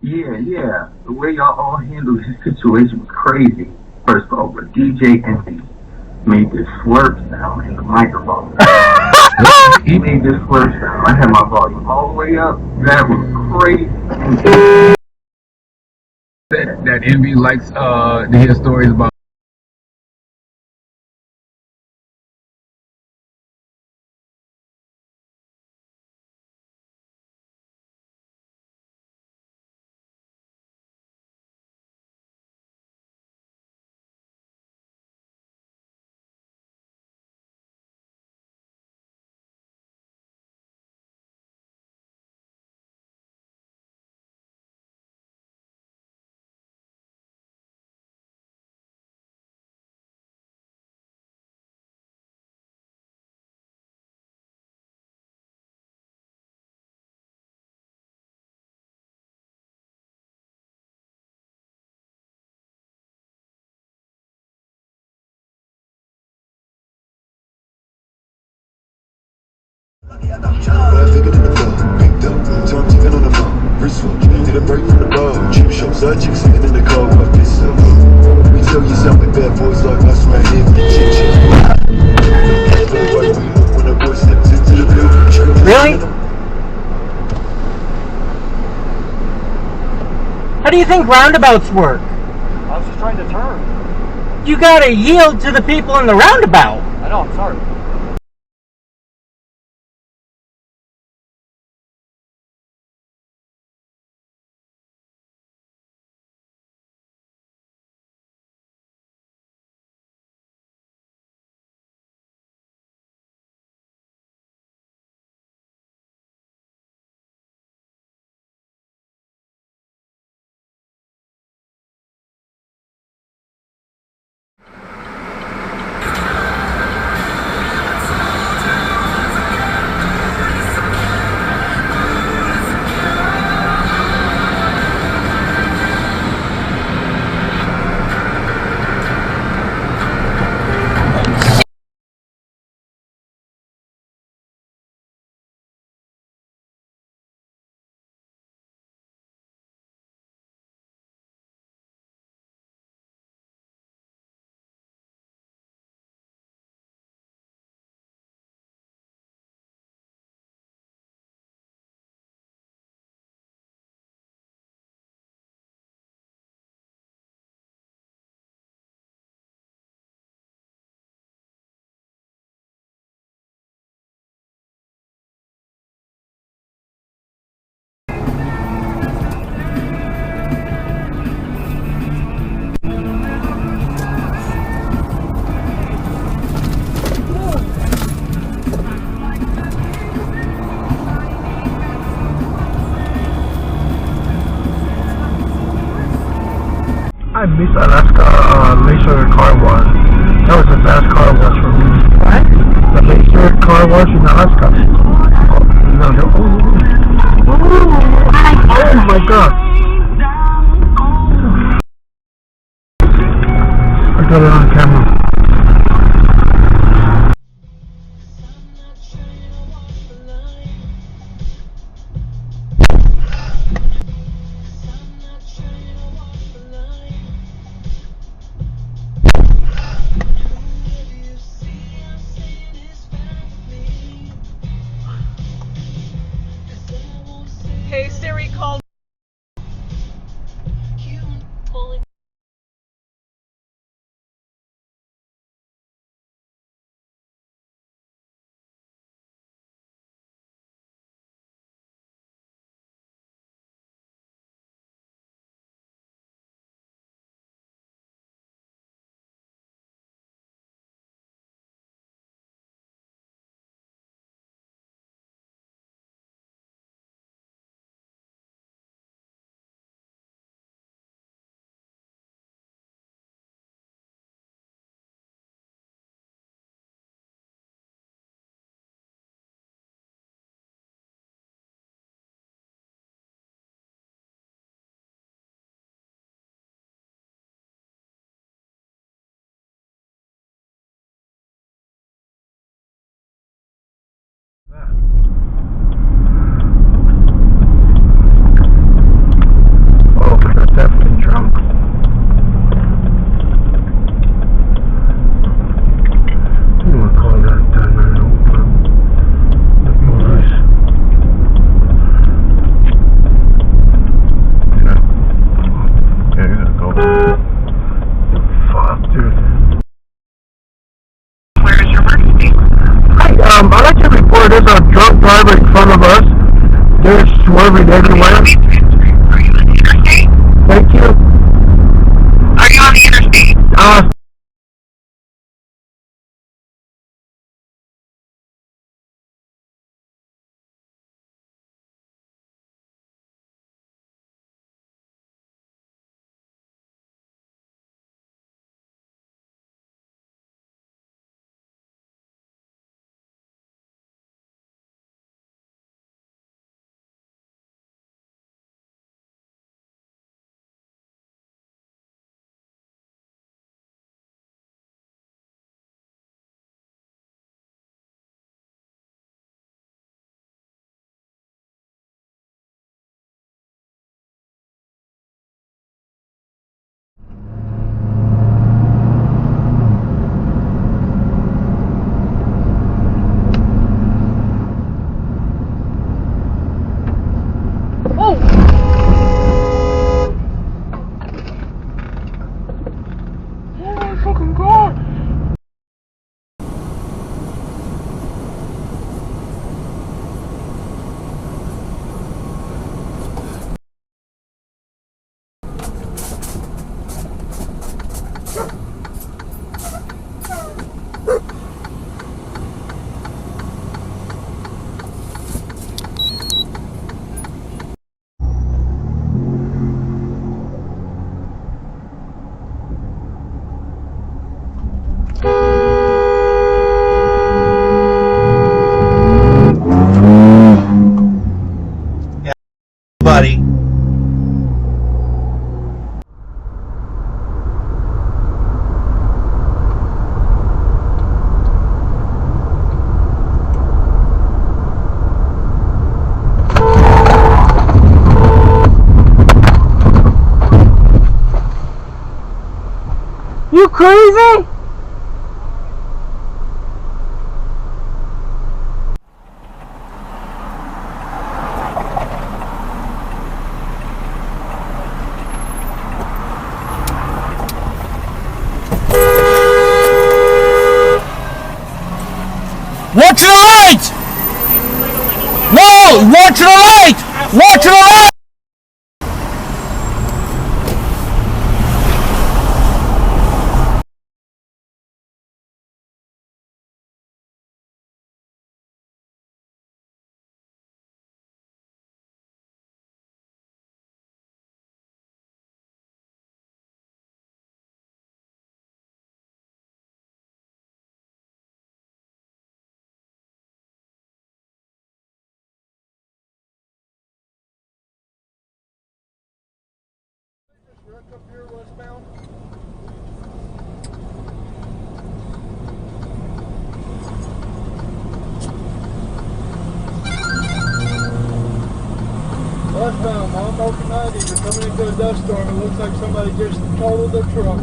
Yeah, yeah. The way y'all all handled his situation was crazy. First off, but DJ Envy made this slurp sound in the microphone. He made this slurp sound. I had my volume all the way up. That was crazy. That Envy likes to hear stories about. Bigger than the phone, picked up, time ticking on the phone. Wrist watch, did a break from the bow. Cheap show, side chick sitting in the car with my fists up. We tell you sound like bad boys like us right here. Chit chat. When a boy steps into the building, Really? How do you think roundabouts work? I was just trying to turn. You gotta yield to the people in the roundabout. I know, I'm sorry. I miss Alaska Laser Car Wash. That was the best car wash for me. What? The Laser Car Wash in Alaska. Oh my god. I got it on camera. Hey Siri, call crazy? Watch the light! No! Watch the light! Watch the light! Up here westbound. Westbound, Mount Broken 90. You're coming into a dust storm. It looks like somebody just totaled their truck.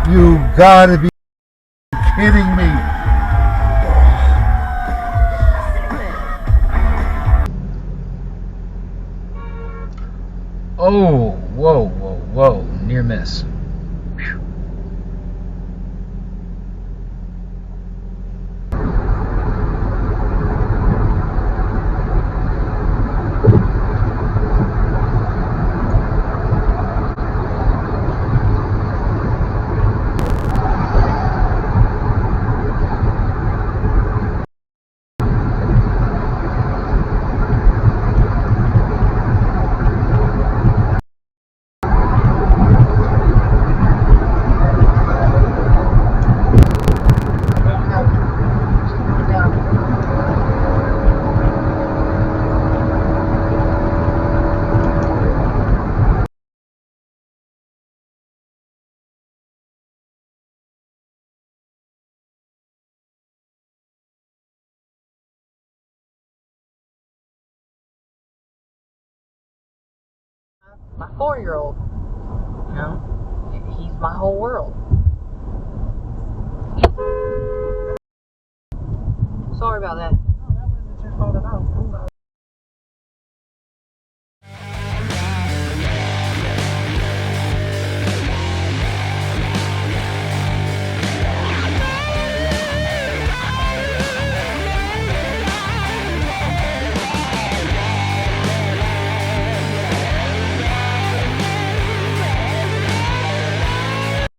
You gotta be kidding me. Oh, whoa, whoa, whoa. Near miss. Whew. My 4-year-old. You know, he's my whole world. Sorry about that.